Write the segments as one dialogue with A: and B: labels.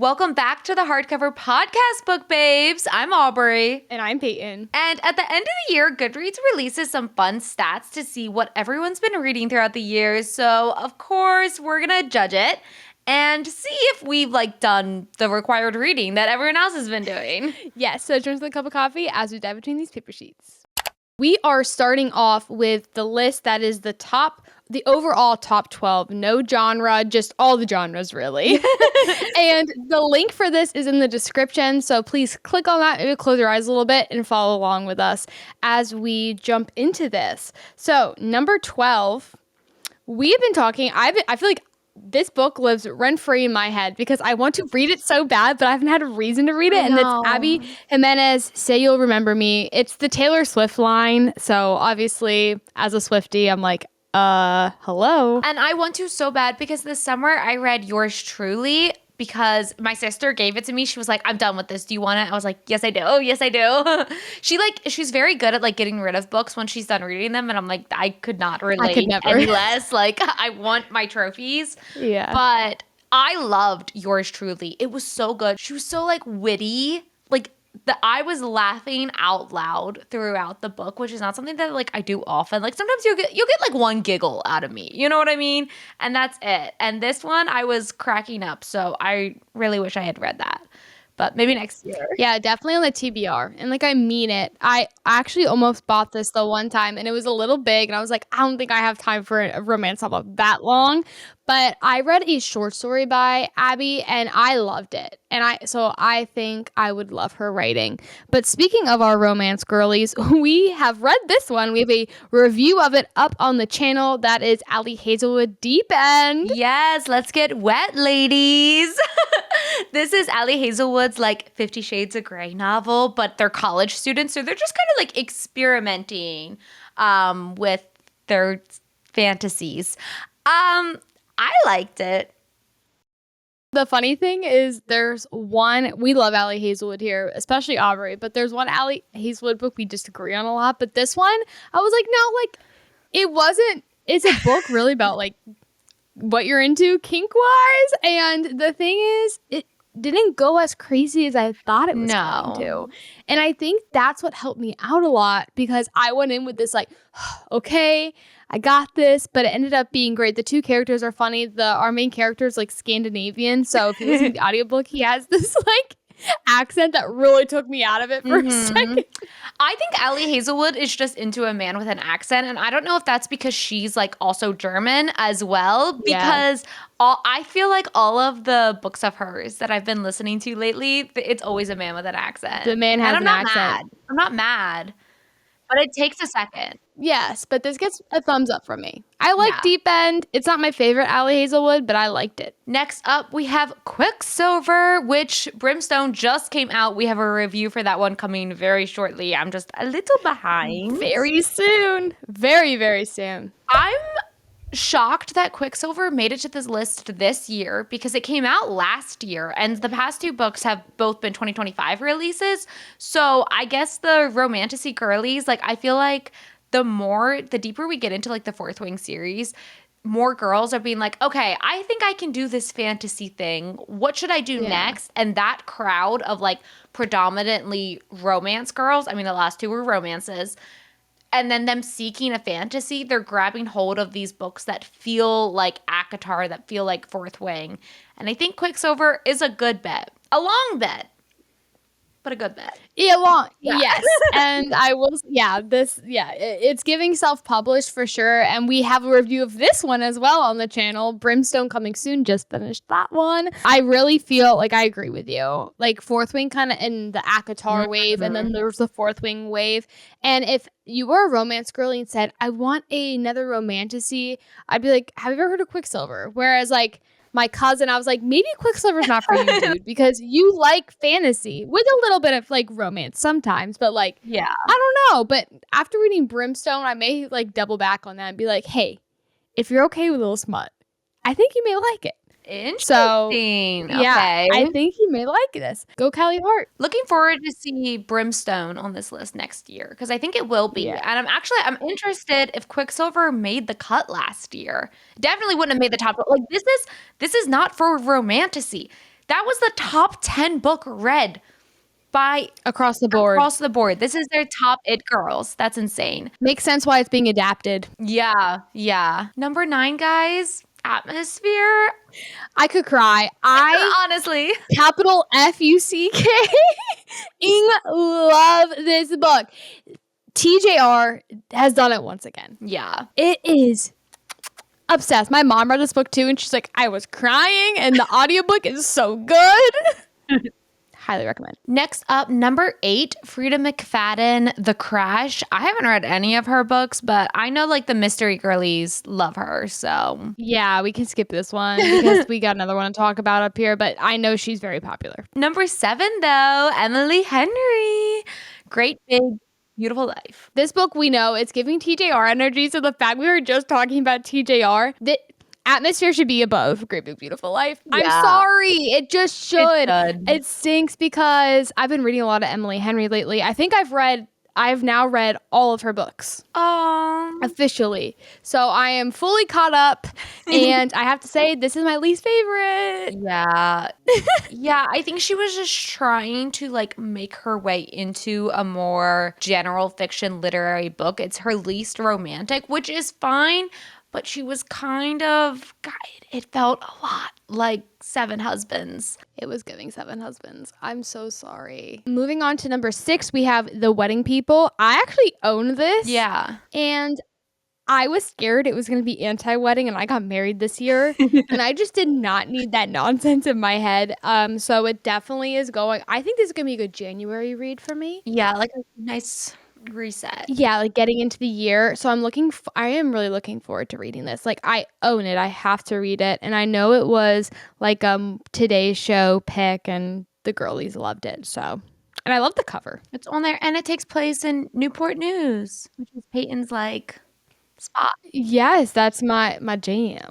A: Welcome back to the Hardcover Podcast, Book Babes. I'm Aubrey.
B: And I'm Peyton.
A: And at the end of the year, Goodreads releases some fun stats to see what everyone's been reading throughout the year. So, of course, we're going to judge it and see if we've done the required reading that everyone else has been doing.
B: Yes, so drink with a cup of coffee as we dive between these paper sheets. We are starting off with the list that is the overall top 12. No genre, just all the genres, really. And the link for this is in the description, so please click on that, maybe close your eyes a little bit, and follow along with us as we jump into this. So, number 12, we have been talking, I feel like this book lives rent-free in my head because I want to read it so bad, but I haven't had a reason to read it. And it's Abby Jimenez, Say You'll Remember Me. It's the Taylor Swift line. So obviously, as a Swiftie, I'm like, hello.
A: And I want to so bad because this summer I read Yours Truly because my sister gave it to me. She was like, I'm done with this. Do you want it? I was like, yes, I do. Oh, yes, I do. She's very good at getting rid of books when she's done reading them. And I'm like, I could not relate
B: I could never.
A: any less. I want my trophies.
B: Yeah.
A: But I loved Yours Truly. It was so good. She was so witty. I was laughing out loud throughout the book, which is not something that I do often. Sometimes you'll get one giggle out of me. You know what I mean? And that's it. And this one I was cracking up. So I really wish I had read that. But maybe next year.
B: Yeah, definitely on the TBR. And I mean it. I actually almost bought this the one time and it was a little big and I was like, I don't think I have time for a romance novel that long. But I read a short story by Abby and I loved it. And I think I would love her writing. But speaking of our romance girlies, we have read this one. We have a review of it up on the channel. That is Ali Hazelwood Deep End.
A: Yes, let's get wet, ladies. This is Ali Hazelwood's 50 Shades of Grey novel, but they're college students. So they're just kind of experimenting with their fantasies. I liked it.
B: The funny thing is we love Ali Hazelwood here, especially Aubrey, but there's one Ali Hazelwood book we disagree on a lot. But this one, I was like, no, it wasn't, it's a book really about what you're into kink-wise. And the thing is, it didn't go as crazy as I thought it was going to. And I think that's what helped me out a lot because I went in with this okay, I got this, but it ended up being great. The two characters are funny. Our main character is Scandinavian. So if you listen to the audiobook, he has this accent that really took me out of it for a second.
A: I think Ali Hazelwood is just into a man with an accent. And I don't know if that's because she's also German as well. Because I feel like all of the books of hers that I've been listening to lately, it's always a man with an accent.
B: The man has an accent.
A: Mad. I'm not mad. But it takes a second.
B: Yes, but this gets a thumbs up from me. I like Deep End. It's not my favorite Ali Hazelwood, but I liked it.
A: Next up, we have Quicksilver, which Brimstone just came out. We have a review for that one coming very shortly. I'm just a little behind.
B: Very soon. Very, very soon.
A: I'm shocked that Quicksilver made it to this list this year because it came out last year and the past two books have both been 2025 releases. So I guess the Romantasy girlies, I feel like the deeper we get into the Fourth Wing series, more girls are being okay, I think I can do this fantasy thing. What should I do next? And that crowd of predominantly romance girls, I mean, the last two were romances, and then them seeking a fantasy, they're grabbing hold of these books that feel like ACOTAR, that feel like Fourth Wing. And I think Quicksilver is a good bet. A long bet, but a good bet.
B: Yeah. Yes. And it's giving self-published for sure. And we have a review of this one as well on the channel. Brimstone coming soon. Just finished that one. I really feel I agree with you. Fourth Wing kind of in the ACOTAR wave, and then there's the Fourth Wing wave. And if you were a romance girly and said, I want another romantasy, I'd be like, have you ever heard of Quicksilver? Whereas my cousin, I was like, maybe Quicksilver's not for you, dude, because you like fantasy with a little bit of romance sometimes, but I don't know. But after reading Brimstone, I may double back on that and be like, hey, if you're okay with a little smut, I think you may like it.
A: Interesting.
B: So,
A: okay.
B: I think you may like this. Go Callie Hart.
A: Looking forward to see Brimstone on this list next year because I think it will be. Yeah. And I'm interested if Quicksilver made the cut last year. Definitely wouldn't have made the top. This is not for Romantasy. That was the top 10 book read by
B: Across the board.
A: across the board. This is their top it girls. That's insane.
B: Makes sense why it's being adapted.
A: Yeah, yeah. Number 9, guys, Atmosphere.
B: I could cry. I
A: Honestly.
B: capital F-U-C-K love this book. TJR has done it once again.
A: Yeah.
B: It is obsessed. My mom read this book too, and she's like, I was crying, and the audiobook is so good. Highly recommend.
A: Next up, number 8, Frida McFadden, The Crash. I haven't read any of her books, but I know like the mystery girlies love her, so.
B: Yeah, we can skip this one because we got another one to talk about up here, but I know she's very popular.
A: Number 7, though, Emily Henry. Great Big Beautiful Life.
B: This book, we know it's giving TJR energy, so the fact we were just talking about TJR, the Atmosphere should be above Great Big Beautiful Life.
A: Yeah.
B: I'm sorry. It just should.
A: should.
B: It stinks because I've been reading a lot of Emily Henry lately. I think I've now read all of her books. Officially. So I am fully caught up, and I have to say this is my least favorite.
A: Yeah. Yeah, I think she was just trying to like make her way into a more general fiction literary book. It's her least romantic, which is fine, but she was kind of, God, it felt a lot like Seven Husbands.
B: It was giving Seven Husbands. I'm so sorry. Moving on to number 6, we have The Wedding People. I actually own this.
A: Yeah.
B: And I was scared it was going to be anti-wedding, and I got married this year, and I just did not need that nonsense in my head. So it definitely is going. I think this is going to be a good January read for me.
A: Yeah, like a nice reset.
B: Yeah, like getting into the year. So I am really looking forward to reading this. Like I own it. I have to read it, and I know it was like Today's Show pick, and the girlies loved it. So, and I love the cover.
A: It's on there, and it takes place in Newport News, which is Peyton's like spot.
B: Yes, that's my jam.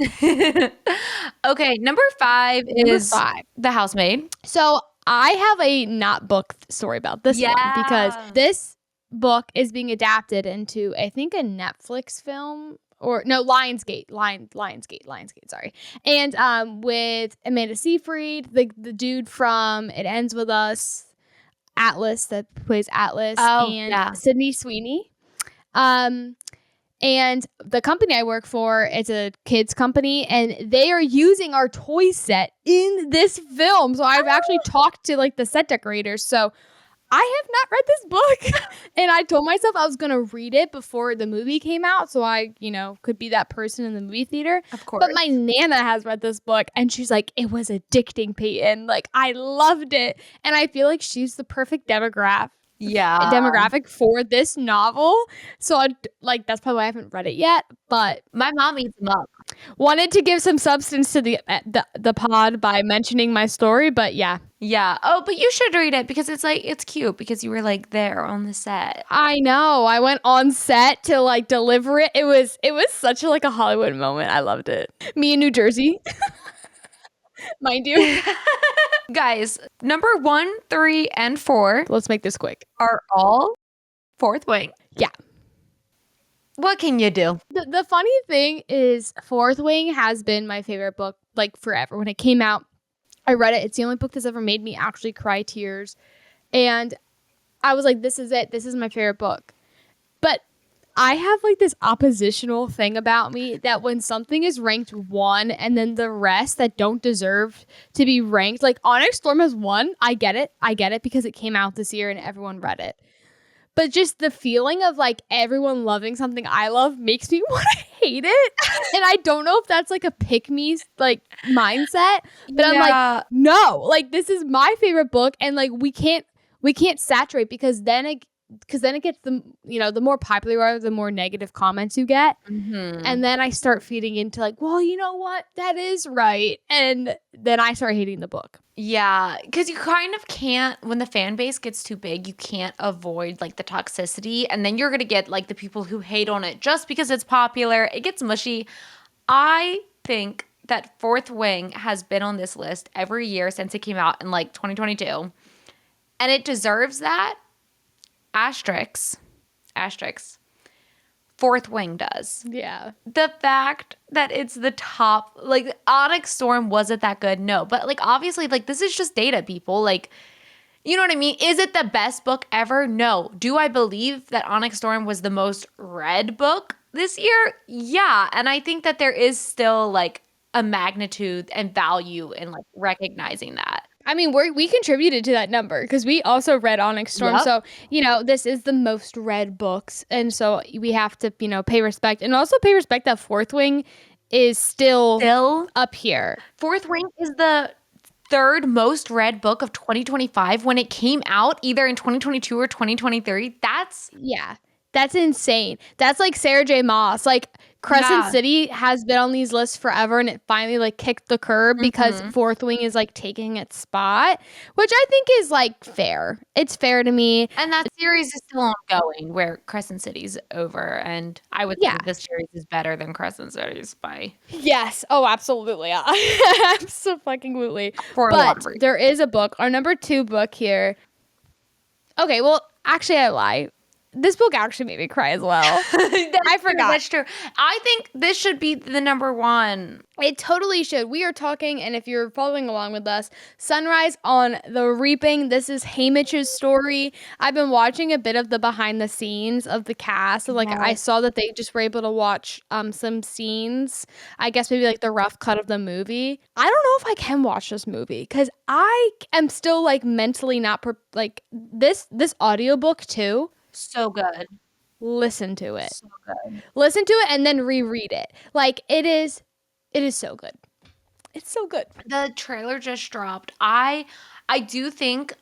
A: Okay, number 5 is
B: 5.
A: The Housemaid.
B: So I have a not book story about this one because this book is being adapted into, I think, a Netflix film or no, Lionsgate, sorry. And with Amanda Seyfried, the dude from It Ends With Us, Atlas, that plays Atlas, and Sydney Sweeney. And the company I work for, it's a kids company, and they are using our toy set in this film. So I've actually talked to like the set decorators. So I have not read this book. And I told myself I was going to read it before the movie came out. So I, could be that person in the movie theater.
A: Of course.
B: But my Nana has read this book, and she's like, it was addicting, Peyton. Like, I loved it. And I feel like she's the perfect demographic for this novel. So that's probably why I haven't read it yet, but
A: my mom eats them up.
B: Wanted to give some substance to the pod by mentioning my story, but yeah.
A: Oh, but you should read it because it's cute because you were like there on the set.
B: I know. I went on set to like deliver it. It was such a Hollywood moment. I loved it. Me in New Jersey. Mind you.
A: Guys, number 1, 3, and 4.
B: Let's make this quick.
A: Are all Fourth Wing.
B: Yeah.
A: What can you do?
B: The funny thing is Fourth Wing has been my favorite book like forever. When it came out, I read it. It's the only book that's ever made me actually cry tears. And I was like, this is it. This is my favorite book. But I have like this oppositional thing about me that when something is ranked 1 and then the rest that don't deserve to be ranked, like Onyx Storm is 1. I get it because it came out this year and everyone read it. But just the feeling of like everyone loving something I love makes me want to hate it. And I don't know if that's like a pick me like mindset, but I'm like, no, like this is my favorite book, and like we can't saturate because then it gets the more popular you are, the more negative comments you get. Mm-hmm. And then I start feeding into like, well, you know what? That is right. And then I start hating the book.
A: Yeah, because you kind of can't, when the fan base gets too big, you can't avoid like the toxicity. And then you're going to get like the people who hate on it just because it's popular. It gets mushy. I think that Fourth Wing has been on this list every year since it came out in like 2022. And it deserves that. Asterisks. Fourth Wing does.
B: Yeah.
A: The fact that it's the top, like, Onyx Storm wasn't that good, no. But, like, obviously, like, this is just data, people. Like, you know what I mean? Is it the best book ever? No. Do I believe that Onyx Storm was the most read book this year? Yeah. And I think that there is still, like, a magnitude and value in, like, recognizing that.
B: I mean, we contributed to that number because we also read Onyx Storm.
A: Yep.
B: So, this is the most read books. And so we have to, pay respect. And also pay respect that Fourth Wing is still up here.
A: Fourth Wing is the third most read book of 2025 when it came out either in 2022 or 2023.
B: That's insane. That's like Sarah J. Maas. Like, Crescent
A: Yeah.
B: City has been on these lists forever, and it finally like kicked the curb because Fourth Wing is like taking its spot, which I think is like fair. It's fair to me.
A: And that series is still ongoing where Crescent City's over. And I would say this series is better than Crescent City's by.
B: Yes. Oh, absolutely. Absolutely.
A: For a lot of reasons.
B: There is a book, our number 2 book here. Okay, well, actually, I lie. This book actually made me cry as well. I forgot.
A: That's true. I think this should be the number 1.
B: It totally should. We are talking, and if you're following along with us, Sunrise on the Reaping. This is Hamish's story. I've been watching a bit of the behind the scenes of the cast. So, I saw that they just were able to watch some scenes. I guess maybe like the rough cut of the movie. I don't know if I can watch this movie because I am still like mentally not this audiobook too.
A: So good.
B: Listen to it.
A: So good.
B: Listen to it and then reread it. Like, it is so good. It's so good.
A: The trailer just dropped. I do think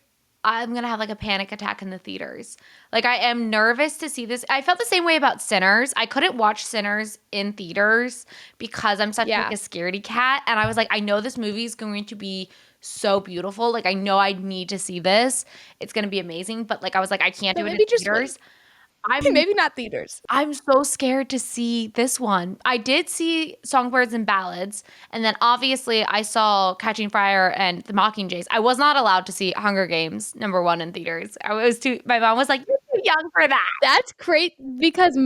A: I'm going to have like a panic attack in the theaters. Like, I am nervous to see this. I felt the same way about Sinners. I couldn't watch Sinners in theaters because I'm such like a scaredy cat. And I was like, I know this movie is going to be so beautiful. Like, I know I need to see this. It's going to be amazing. But like, I was like, I can't do it in theaters.
B: Maybe not theaters.
A: I'm so scared to see this one. I did see Songbirds and Ballads, and then obviously I saw Catching Fire and The Mockingjays. I was not allowed to see Hunger Games #1 in theaters. My mom was like, "You're too young for that."
B: That's great because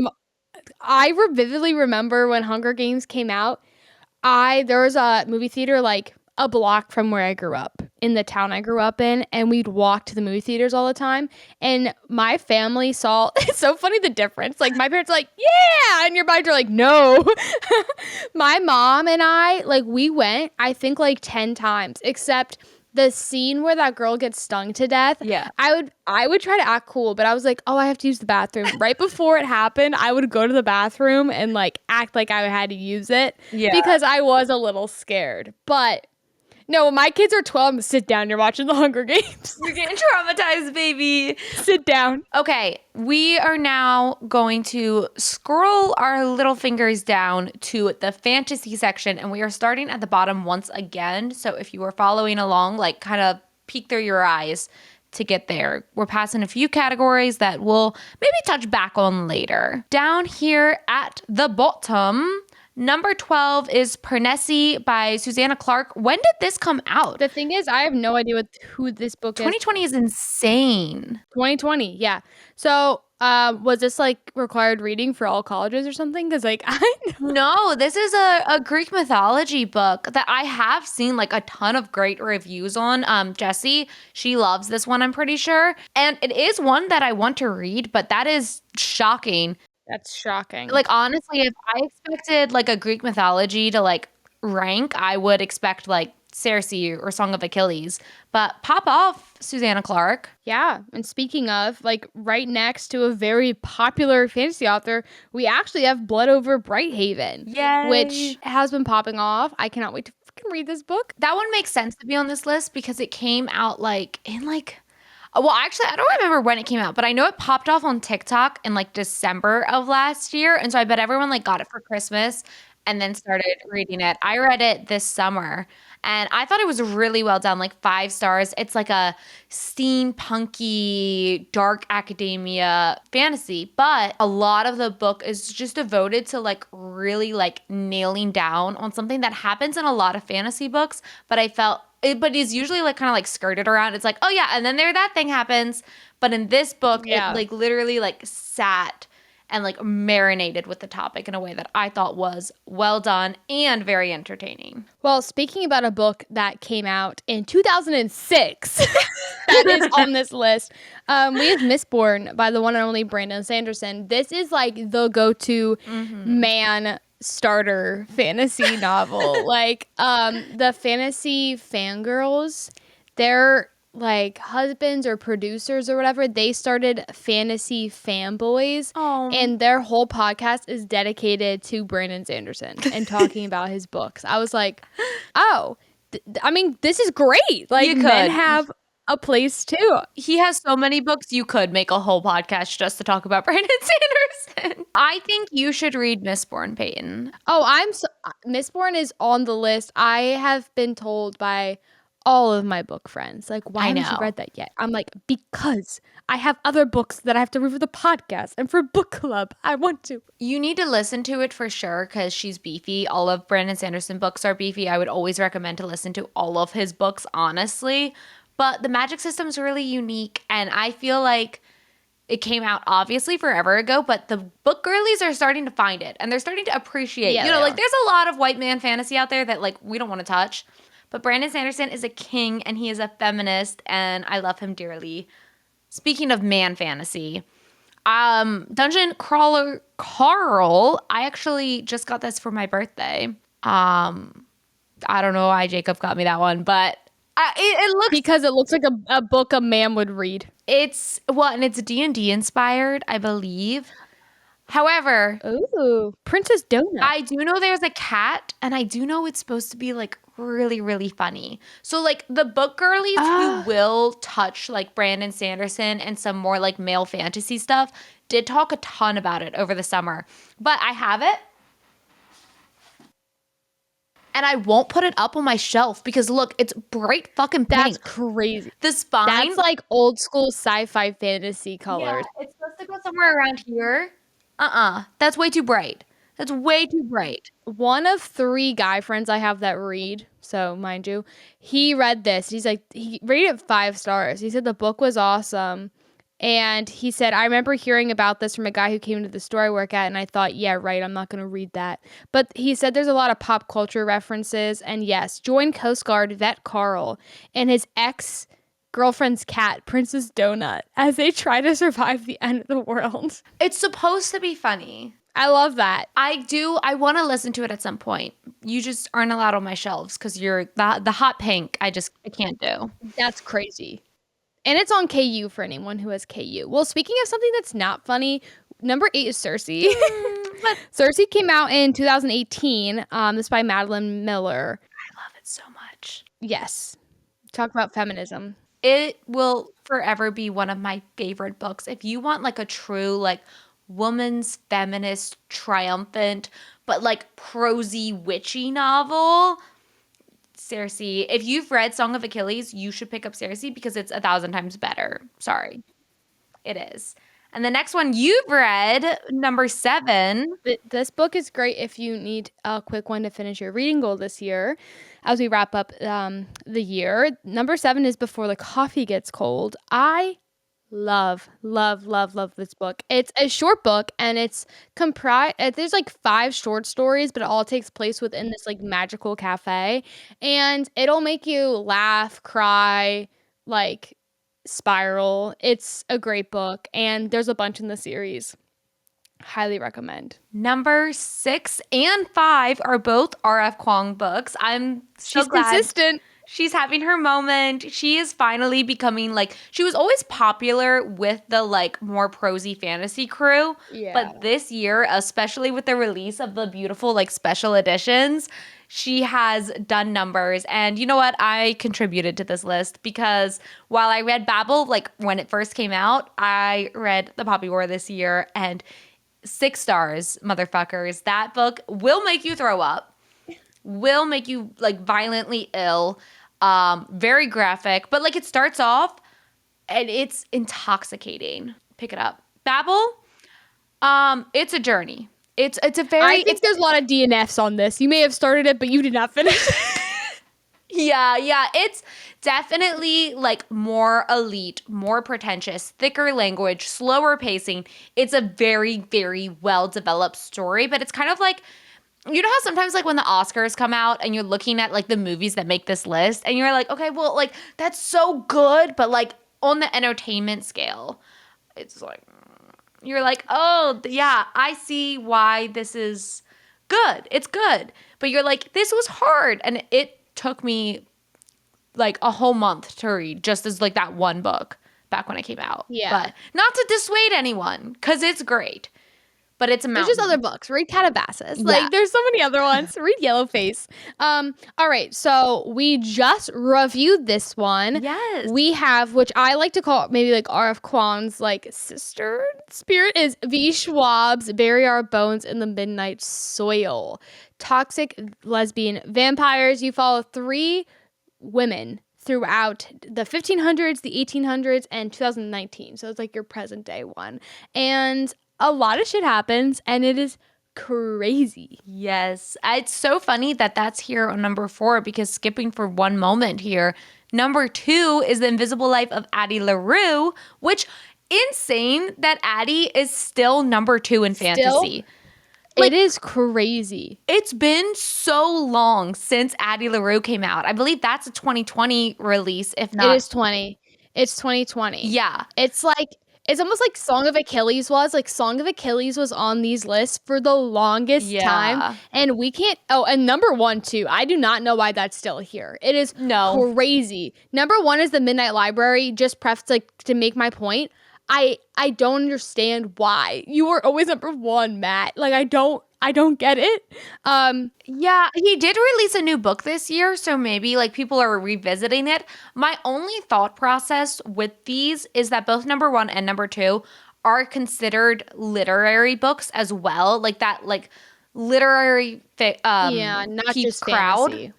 B: I vividly remember when Hunger Games came out. There was a movie theater like a block from where I grew up, in the town I grew up in, and we'd walk to the movie theaters all the time. And my family saw, it's so funny the difference. Like, my parents are like, yeah, and your parents are like, no. My mom and I, like, we went, I think, like 10 times, except the scene where that girl gets stung to death.
A: Yeah.
B: I would try to act cool, but I was like, oh, I have to use the bathroom. Right before it happened, I would go to the bathroom and like act like I had to use it because I was a little scared. But no, my kids are 12. Sit down. You're watching the Hunger Games.
A: You're getting traumatized, baby.
B: Sit down.
A: Okay, we are now going to scroll our little fingers down to the fantasy section, and we are starting at the bottom once again. So if you were following along, like, kind of peek through your eyes to get there. We're passing a few categories that we'll maybe touch back on later. Down here at the bottom, number 12 is Pernesi by Susanna Clark. When did this come out?
B: The thing is, I have no idea who this book is.
A: 2020 is insane.
B: 2020, yeah. So, was this like required reading for all colleges or something? Because like
A: No, this is a Greek mythology book that I have seen like a ton of great reviews on. Jessie, she loves this one, I'm pretty sure. And it is one that I want to read, but that is shocking.
B: That's shocking.
A: Like, honestly, if I expected like a Greek mythology to like rank, I would expect like Circe or Song of Achilles. But pop off, Susanna Clark.
B: Yeah, and speaking of, like, right next to a very popular fantasy author, we actually have Blood Over Brighthaven.
A: Yay.
B: Which has been popping off. I cannot wait to freaking read this book.
A: That one makes sense to be on this list because it came out like in like, well, actually, I don't remember when it came out, but I know it popped off on TikTok in like December of last year. And so I bet everyone like got it for Christmas and then started reading it. I read it this summer and I thought it was really well done, like 5 stars. It's like a steampunky, dark academia fantasy, but a lot of the book is just devoted to like really like nailing down on something that happens in a lot of fantasy books, but but is usually like kind of like skirted around. It's like, oh yeah, and then that thing happens. But in this book, it like literally like sat and like marinated with the topic in a way that I thought was well done and very entertaining.
B: Well, speaking about a book that came out in 2006, that is on this list. We have Mistborn by the one and only Brandon Sanderson. This is like the go-to man starter fantasy novel. Like, the fantasy fangirls, they're like husbands or producers or whatever, they started Fantasy Fanboys, and their whole podcast is dedicated to Brandon Sanderson and talking about his books. I was like, oh, I mean, this is great. Like,
A: You could.
B: men have a place too.
A: He has so many books, you could make a whole podcast just to talk about Brandon Sanderson. I think you should read Mistborn, Peyton.
B: Oh, Mistborn is on the list. I have been told by all of my book friends, like, why haven't you read that yet? I'm like, because I have other books that I have to read for the podcast and for book club. I want to.
A: You need to listen to it for sure because she's beefy. All of Brandon Sanderson books are beefy. I would always recommend to listen to all of his books, honestly. But the magic system is really unique, and I feel like it came out obviously forever ago, but the book girlies are starting to find it, and they're starting to appreciate.
B: Yeah,
A: you know, like there's a lot of white man fantasy out there that like we don't want to touch. But Brandon Sanderson is a king, and he is a feminist, and I love him dearly. Speaking of man fantasy, Dungeon Crawler Carl, I actually just got this for my birthday. I don't know why Jacob got me that one, but it looks...
B: Because it looks like a book a man would read.
A: It's, well, and it's D&D inspired, I believe. However...
B: Ooh, Princess Donut.
A: I do know there's a cat, and I do know it's supposed to be, like, really, really funny. So, like, the book girlies who will touch, like, Brandon Sanderson and some more, like, male fantasy stuff did talk a ton about it over the summer. But I have it. And I won't put it up on my shelf because, look, it's bright fucking pink.
B: That's crazy.
A: The spine.
B: That's, like, old school sci-fi fantasy colors.
A: Yeah, it's supposed to go somewhere around here. That's way too bright. That's way too bright.
B: One of 3 guy friends I have that read, so mind you, he read this. He's like, he rated it 5 stars. He said the book was awesome. And he said, I remember hearing about this from a guy who came to the store I work at, and I thought, yeah, right, I'm not going to read that. But he said there's a lot of pop culture references, and yes, join Coast Guard vet Carl and his ex-girlfriend's cat, Princess Donut, as they try to survive the end of the world.
A: It's supposed to be funny.
B: I love that.
A: I want to listen to it at some point. You just aren't allowed on my shelves because you're the hot pink. I can't do.
B: That's crazy. And it's on KU for anyone who has KU. Well, speaking of something that's not funny, number 8 is Cersei. Cersei came out in 2018. This is by Madeline Miller.
A: I love it so much.
B: Yes. Talk about feminism.
A: It will forever be one of my favorite books. If you want like a true like woman's feminist triumphant but like prosy witchy novel, Cersei. If you've read Song of Achilles, you should pick up Cersei because it's 1,000 times better. Sorry. It is. And the next one you've read, number 7.
B: This book is great if you need a quick one to finish your reading goal this year as we wrap up the year. Number 7 is Before the Coffee Gets Cold. I love this book. It's a short book, and it's comprised, there's like 5 short stories, but it all takes place within this like magical cafe, and it'll make you laugh, cry, like spiral. It's a great book, and there's a bunch in the series. Highly recommend.
A: Number 6 and 5 are both R.F. Kuang books. She's
B: consistent.
A: She's having her moment. She is finally becoming like, she was always popular with the like more prosy fantasy crew.
B: Yeah.
A: But this year, especially with the release of the beautiful like special editions, she has done numbers. And you know what? I contributed to this list because while I read Babel, like when it first came out, I read The Poppy War this year, and 6 stars, motherfuckers. That book will make you throw up. Will make you like violently ill, very graphic, but like it starts off and it's intoxicating. Pick it up. Babel, it's a journey. It's a very.
B: I think there's a lot of DNFs on this. You may have started it, but you did not finish.
A: Yeah, it's definitely like more elite, more pretentious, thicker language, slower pacing. It's a very, very well developed story, but it's kind of like, you know how sometimes like when the Oscars come out and you're looking at like the movies that make this list and you're like, okay, well, like that's so good, but like on the entertainment scale, it's like, you're like, oh, yeah, I see why this is good. It's good. But you're like, this was hard. And it took me like a whole month to read just as like that one book back when it came out.
B: Yeah.
A: But not to dissuade anyone because it's great. But it's a
B: There's
A: mountain.
B: just other books. Read Calabasas.
A: Yeah.
B: Like, there's so many other ones. Read Yellowface. All right, so we just reviewed this one.
A: Yes.
B: We have, which I like to call maybe like R.F. Kuang's like sister spirit, is V. Schwab's Bury Our Bones in the Midnight Soil. Toxic lesbian vampires. You follow 3 women throughout the 1500s, the 1800s, and 2019. So it's like your present day one. And a lot of shit happens, and it is crazy.
A: Yes. It's so funny that that's here on number 4 because skipping for one moment here, number 2 is The Invisible Life of Addie LaRue, which insane that Addie is still number 2 in fantasy.
B: It is crazy.
A: It's been so long since Addie LaRue came out. I believe that's a 2020 release, if not.
B: It is 20. It's 2020.
A: Yeah.
B: It's like, it's almost like Song of Achilles was. Like, Song of Achilles was on these lists for the longest time. And we can't, and number 1, too. I do not know why that's still here. It is crazy. Number 1 is The Midnight Library. Just prefaced, like, to make my point. I don't understand why. You were always number 1, Matt. Like, I don't get it.
A: Yeah, he did release a new book this year, so maybe like people are revisiting it. My only thought process with these is that both number 1 and number 2 are considered literary books as well, like that like literary
B: not
A: peep
B: just
A: crowd
B: fantasy.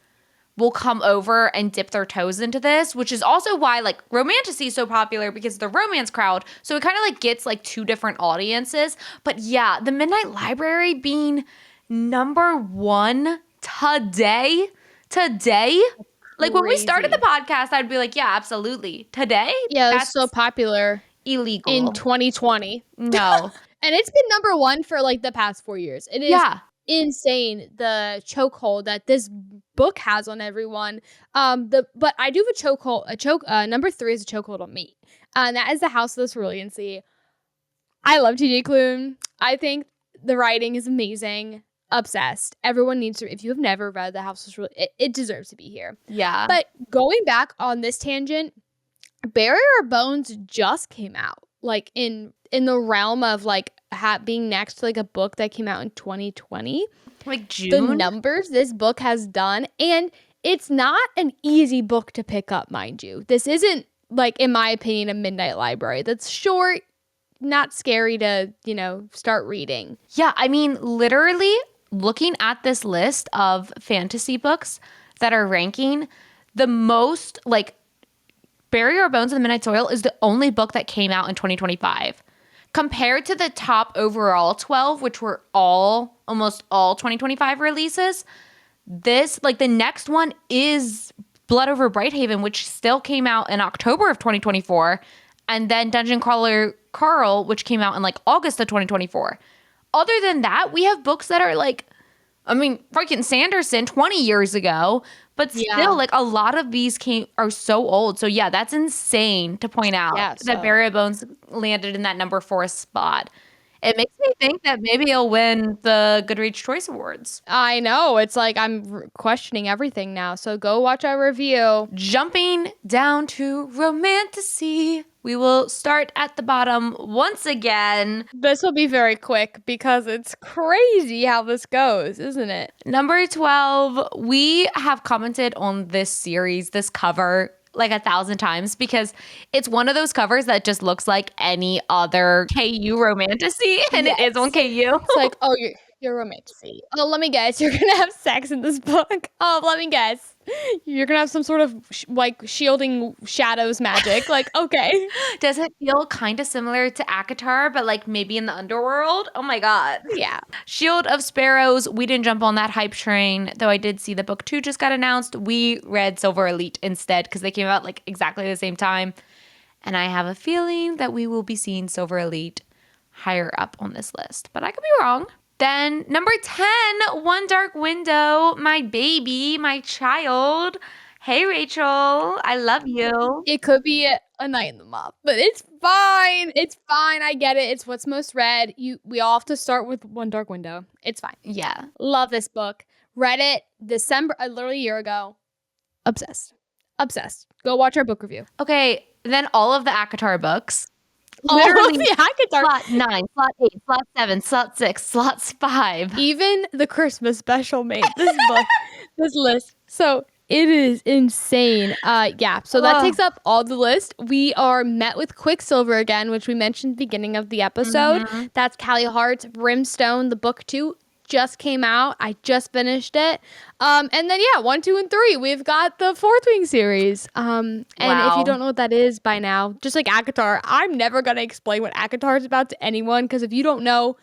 A: will come over and dip their toes into this, which is also why like Romantasy is so popular because the romance crowd. So it kind of like gets like 2 different audiences. But yeah, The Midnight Library being number 1 today. Like when we started the podcast, I'd be like, yeah, absolutely. Today?
B: Yeah, that's so popular.
A: Illegal.
B: In 2020.
A: No.
B: And it's been number 1 for like the past 4 years. It is insane the chokehold that this book has on everyone. But I do have a chokehold. Number 3 is a chokehold on me. And that is The House of the Cerulean Sea. I love TJ Klune. I think the writing is amazing. Obsessed. Everyone needs to, if you have never read The House of the Cerulean, it deserves to be here.
A: Yeah.
B: But going back on this tangent, Bury Our Bones just came out. Like in the realm of like being next to like a book that came out in 2020.
A: Like June?
B: The numbers this book has done. And it's not an easy book to pick up, mind you. This isn't, like, in my opinion, a Midnight Library. That's short, not scary to, start reading.
A: Yeah, I mean, literally looking at this list of fantasy books that are ranking, the most, like, Bury Our Bones in the Midnight Soil is the only book that came out in 2025. Compared to the top overall 12, which were almost all 2025 releases, this, like, the next one is Blood Over Brighthaven, which still came out in October of 2024, and then Dungeon Crawler Carl, which came out in, like, August of 2024. Other than that, we have books that are, like, I mean, freaking Sanderson 20 years ago, but still, like, a lot of these are so old. So, yeah, that's insane to point out that Bury Our Bones landed in that number 4 spot. It makes me think that maybe he'll win the Goodreads Choice Awards.
B: I know. It's like I'm questioning everything now. So go watch our review.
A: Jumping down to Romantasy. We will start at the bottom once again.
B: This will be very quick because it's crazy how this goes, isn't it?
A: Number 12, we have commented on this series, this cover, like 1,000 times because it's one of those covers that just looks like any other KU Romantasy, and it is on KU.
B: It's like, oh, you're Romantasy. Oh, let me guess, you're gonna have sex in this book. Oh, let me guess. You're gonna have some sort of like shielding shadows magic. Like, okay.
A: Does it feel kind of similar to ACOTAR, but like maybe in the underworld? Oh my God.
B: Yeah.
A: Shield of Sparrows, we didn't jump on that hype train, though I did see the book 2 just got announced. We read Silver Elite instead because they came out like exactly the same time. And I have a feeling that we will be seeing Silver Elite higher up on this list, but I could be wrong. Then number 10, One Dark Window, my baby, my child. Hey, Rachel, I love you.
B: It could be a night in the mop, but it's fine. It's fine. I get it. It's what's most read. We all have to start with One Dark Window. It's fine.
A: Yeah.
B: Love this book. Read it December, literally a year ago. Obsessed. Obsessed. Go watch our book review.
A: Okay, then all of the ACOTAR books.
B: All of
A: Literally,
B: the ACOTAR.
A: slot 9, slot 8, slot 7, slot 6, slot 5.
B: Even the Christmas special made this book, this list. So it is insane. Yeah. So that takes up all the list. We are met with Quicksilver again, which we mentioned at the beginning of the episode.
A: Mhm.
B: That's Callie Hart's Brimstone. The book 2 just came out. I just finished it. And then 1, 2, and 3. We've got the Fourth Wing series. And if
A: Wow.
B: you don't know what that is by now, just like ACOTAR, I'm never gonna explain what ACOTAR is about to anyone because if you don't know,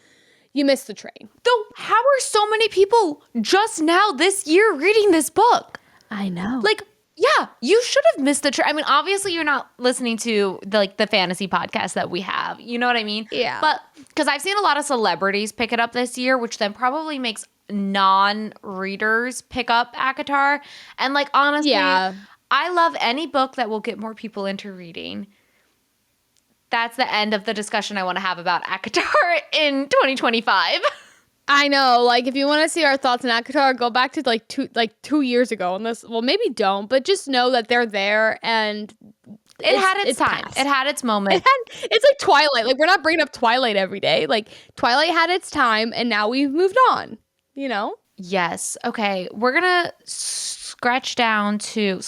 B: you missed the train.
A: Though, how are so many people just now this year reading this book?
B: I know.
A: Like, yeah, you should have missed the train. I mean, obviously, you're not listening to the fantasy podcast that we have. You know what I mean?
B: Yeah.
A: But because I've seen a lot of celebrities pick it up this year, which then probably makes non-readers pick up ACOTAR. And like, honestly,
B: Yeah.
A: I love any book that will get more people into reading. That's the end of the discussion I want to have about ACOTAR in 2025.
B: I know. Like, if you want to see our thoughts on ACOTAR, go back to like 2 years ago. On this, well, maybe don't, but just know that they're there and
A: It had its time.
B: past.
A: It had its moment.
B: It's like Twilight. Like, we're not bringing up Twilight every day. Like, Twilight had its time, and now we've moved on. You know?
A: Yes. Okay. We're gonna scroll down to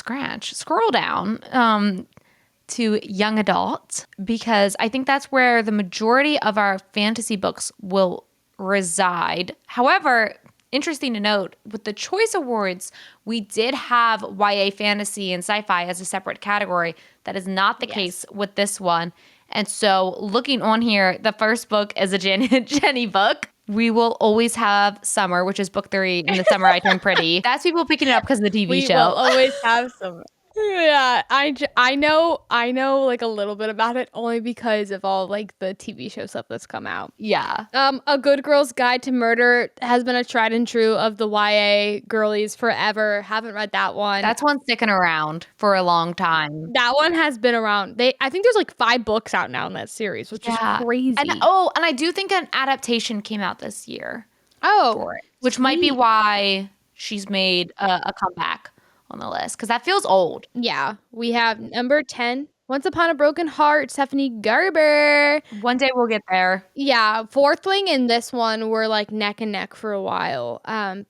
A: young adult because I think that's where the majority of our fantasy books will reside. However, interesting to note, with the Choice Awards, we did have YA fantasy and sci-fi as a separate category. That is not the case with this one. And so looking on here, the first book is a Jenny book. We will always have Summer, which is book 3 in the Summer I Turned Pretty. That's people picking it up because of the TV
B: We
A: show.
B: will always have some. Yeah, I know like a little bit about it only because of all like the TV show stuff that's come out.
A: Yeah.
B: A Good Girl's Guide to Murder has been a tried and true of the YA girlies forever. Haven't read that one.
A: That's one sticking around for a long time.
B: That one has been around. I think there's like 5 books out now in that series, which is crazy.
A: And I do think an adaptation came out this year.
B: For it.
A: Which might be why she's made a comeback on the list because that feels old.
B: Yeah, we have number 10, Once Upon a Broken Heart, Stephanie Garber.
A: One day we'll get there.
B: Yeah, Fourth Wing and this one were like neck and neck for a while.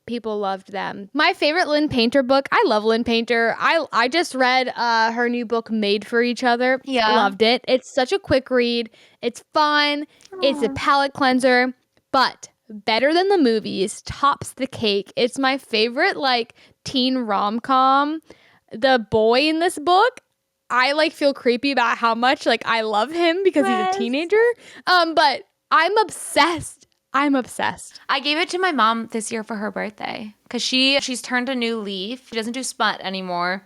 B: People loved them. My favorite Lynn Painter book. I love Lynn Painter. I just read her new book, Made for Each Other.
A: Yeah.
B: Loved it. It's such a quick read. It's fun. It's a palate cleanser. But better than the movies, tops the cake. It's my favorite like teen rom-com. The boy in this book, I like feel creepy about how much like I love him because he's a teenager. But I'm obsessed.
A: I gave it to my mom this year for her birthday because she's turned a new leaf. She doesn't do smut anymore.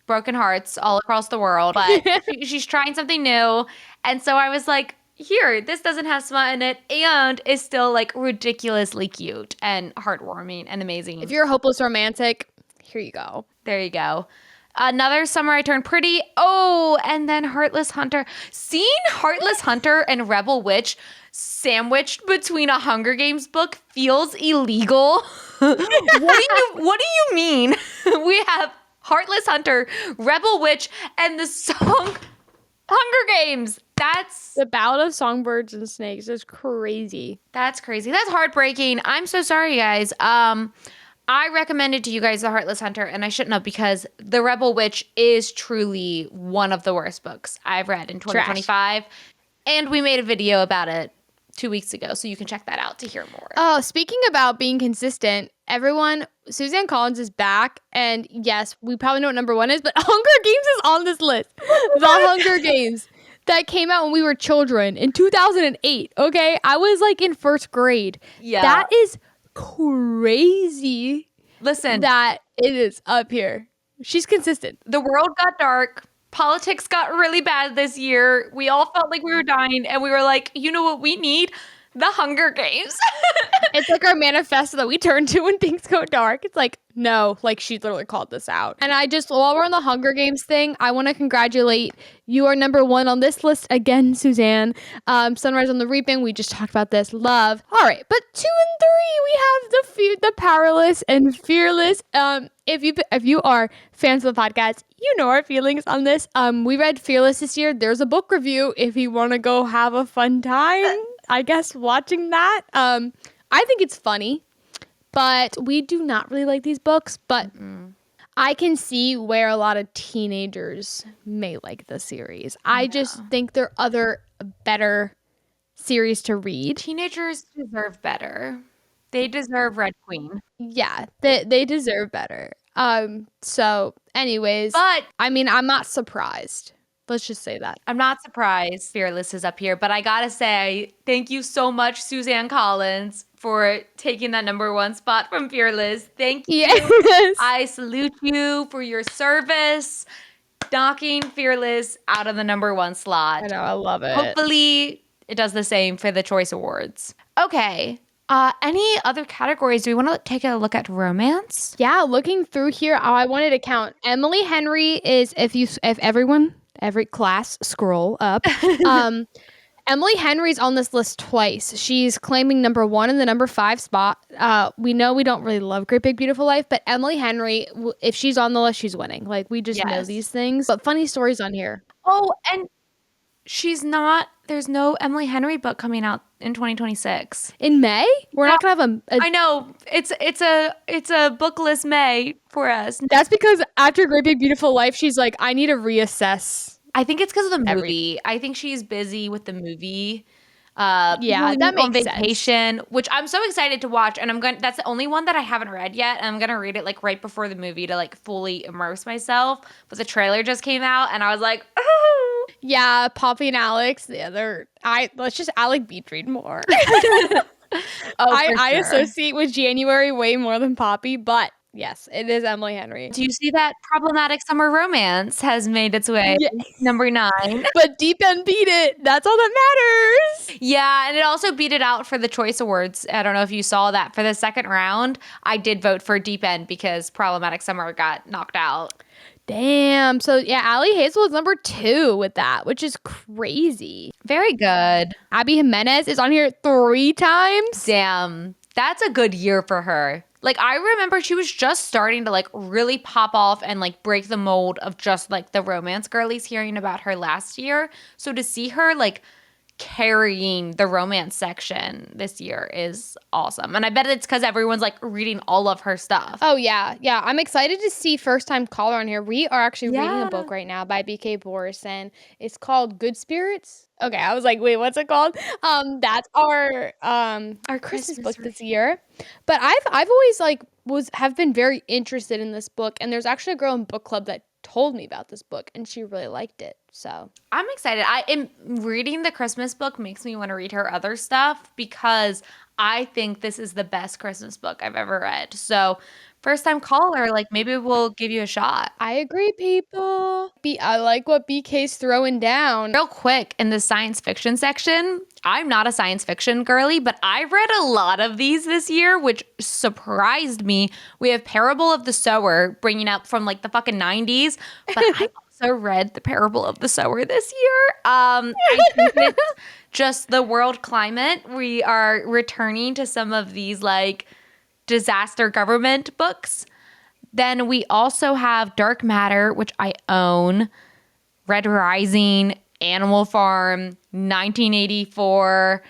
A: Broken hearts all across the world, but she's trying something new. And so I was like, here, this doesn't have smut in it and is still like ridiculously cute and heartwarming and amazing.
B: If you're a hopeless romantic, here you go.
A: There you go. Another Summer I Turned Pretty. Oh, and then Heartless Hunter. Seeing Heartless Hunter and Rebel Witch sandwiched between a Hunger Games book feels illegal. What do you mean? We have Heartless Hunter, Rebel Witch, and the song Hunger Games. That's
B: The Ballad of Songbirds and Snakes is crazy.
A: That's crazy. That's heartbreaking. I'm so sorry, guys. I recommended to you guys The Heartless Hunter, and I shouldn't have because The Rebel Witch is truly one of the worst books I've read in 2025. And we made a video about it 2 weeks ago, so you can check that out to hear more.
B: Oh, speaking about being consistent, everyone, Suzanne Collins is back, and yes, we probably know what number 1 is, but Hunger Games is on this list. The Hunger Games that came out when we were children in 2008. Okay, I was like in 1st grade.
A: Yeah.
B: That is crazy.
A: Listen,
B: that it is up here. She's consistent.
A: The world got dark. Politics got really bad this year. We all felt like we were dying, and we were like, you know what we need? The Hunger Games.
B: It's like our manifesto that we turn to when things go dark. It's like, no, like she literally called this out. And I just, while we're on the Hunger Games thing, I want to congratulate you are number 1 on this list again, Suzanne. Sunrise on the Reaping, we just talked about this. Love. All right, but 2 and 3, we have the Powerless and Fearless. If you are fans of the podcast, you know our feelings on this. We read Fearless this year. There's a book review if you want to go have a fun time, I guess, watching that. I think it's funny, but we do not really like these books. But I can see where a lot of teenagers may like the series. I just think there are other better series to read.
A: Teenagers deserve better. They deserve Red Queen.
B: Yeah, they deserve better. So anyways,
A: But
B: I mean, I'm not surprised. Let's just say that.
A: I'm not surprised Fearless is up here, but I gotta say, thank you so much, Suzanne Collins, for taking that number 1 spot from Fearless. Thank you.
B: Yes.
A: I salute you for your service, knocking Fearless out of the number 1 slot.
B: I know, I love it.
A: Hopefully, it does the same for the Choice Awards. Okay. Any other categories? Do we want to take a look at romance?
B: Yeah, looking through here, I wanted to count. Emily Henry is, every class scroll up. Emily Henry's on this list twice. She's claiming number 1 and the number 5 spot. We know we don't really love Great Big Beautiful Life, but Emily Henry, if she's on the list, she's winning. Like, we just know these things. But funny stories on here.
A: Oh, and there's no Emily Henry book coming out in 2026.
B: In May? We're not gonna have
A: I know. It's a bookless May for us.
B: That's because after Great Big Beautiful Life, she's like, I need to reassess.
A: I think it's because of the movie. I think she's busy with the movie.
B: Yeah, that makes
A: on vacation, which I'm so excited to watch, and that's the only one that I haven't read yet, and I'm gonna read it like right before the movie to like fully immerse myself. But the trailer just came out, and I was like, oh.
B: Yeah, Poppy and Alex, let's just Alec Beach read more. I associate with January way more than Poppy, but yes, it is Emily Henry.
A: Do you see that Problematic Summer Romance has made its way?
B: Yes.
A: Number 9.
B: But Deep End beat it. That's all that matters.
A: Yeah, and it also beat it out for the Choice Awards. I don't know if you saw that. For the second round, I did vote for Deep End because Problematic Summer got knocked out.
B: Damn. So yeah, Allie Hazel is number 2 with that, which is crazy.
A: Very good.
B: Abby Jimenez is on here 3 times.
A: Damn. That's a good year for her. Like, I remember she was just starting to like really pop off and like break the mold of just like the romance girlies hearing about her last year. So to see her like carrying the romance section this year is awesome. And I bet it's because everyone's like reading all of her stuff.
B: Oh, yeah. Yeah. I'm excited to see First Time Caller on here. We are actually reading a book right now by B.K. Borison. It's called Good Spirits. Okay. I was like, wait, what's it called? That's our Christmas book this year. But I've always like have been very interested in this book. And there's actually a girl in book club that told me about this book and she really liked it. So
A: I'm excited. I am reading the Christmas book makes me want to read her other stuff because I think this is the best Christmas book I've ever read. So First Time Caller, like maybe we'll give you a shot.
B: I agree, people. I like what BK's throwing down.
A: Real quick, in the science fiction section, I'm not a science fiction girly, but I read a lot of these this year, which surprised me. We have Parable of the Sower bringing up from like the fucking 90s, but I also read The Parable of the Sower this year. I think it's just the world climate. We are returning to some of these like disaster government books. Then we also have Dark Matter, which I own, Red Rising, Animal Farm, 1984,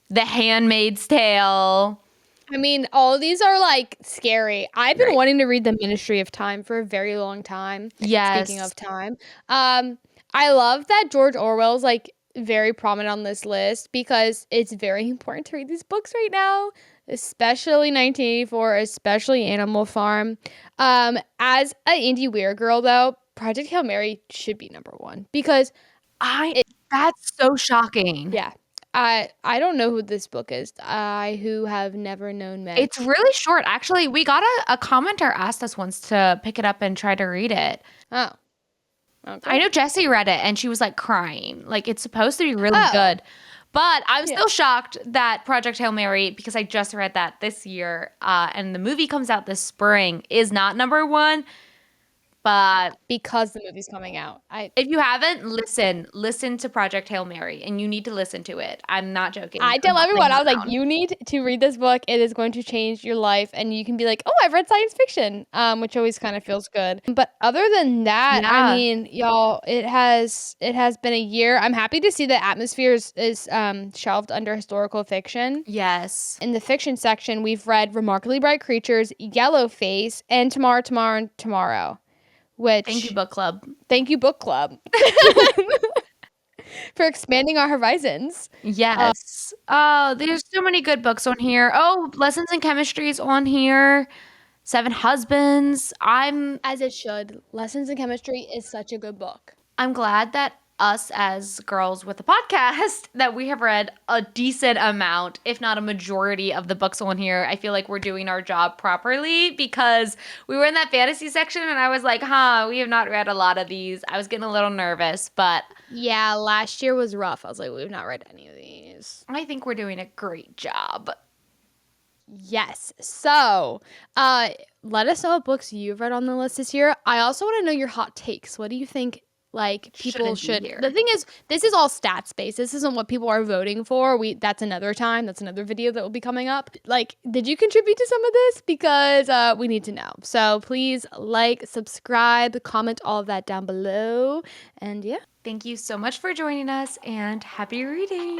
A: The Handmaid's Tale.
B: I mean, all of these are like scary. I've been wanting to read The Ministry of Time for a very long time.
A: Yes.
B: Speaking of time. I love that George Orwell's like very prominent on this list because it's very important to read these books right now, especially 1984, especially Animal Farm. As an indie weird girl, though, Project Hail Mary should be number one because
A: That's so shocking.
B: yeah, I don't know who this book is. I who have never known men.
A: It's really short. Actually, we got a commenter asked us once to pick it up and try to read it.
B: Oh, okay.
A: I know Jessie read it and she was like crying. Like it's supposed to be really good. But I'm still shocked that Project Hail Mary, because I just read that this year, and the movie comes out this spring, is not number one. But
B: because the movie's coming out.
A: if you haven't, listen to Project Hail Mary, and you need to listen to it. I'm not joking.
B: I
A: I'm
B: tell
A: not
B: everyone,
A: playing
B: I was like,
A: around.
B: you need to read this book. It is going to change your life. And you can be like, oh, I've read science fiction, which always kind of feels good. But other than that, I
A: Yeah.
B: mean, y'all, it has been a year. I'm happy to see that Atmosphere is shelved under historical fiction.
A: Yes.
B: In the fiction section, we've read Remarkably Bright Creatures, Yellowface, and Tomorrow. Which
A: Thank you, book club.
B: Thank you, book club, for expanding our horizons.
A: Yes. Oh, there's so many good books on here. Oh, Lessons in Chemistry is on here. Seven Husbands.
B: As it should. Lessons in Chemistry is such a good book.
A: I'm glad that us as girls with the podcast that we have read a decent amount, if not a majority of the books on here. I feel like we're doing our job properly because we were in that fantasy section and I was like, we have not read a lot of these. I was getting a little nervous, but
B: Yeah, last year was rough. I was like, we've not read any of these.
A: I think we're doing a great job.
B: Yes. So, let us know what books you've read on the list this year. I also want to know your hot takes. What do you think? Like people
A: Shouldn't be
B: should.
A: here.
B: The thing is, this is all stats based. This isn't what people are voting for. That's another time. That's another video that will be coming up. Like, did you contribute to some of this? Because we need to know. So please like, subscribe, comment, all of that down below. And yeah.
A: Thank you so much for joining us and happy reading.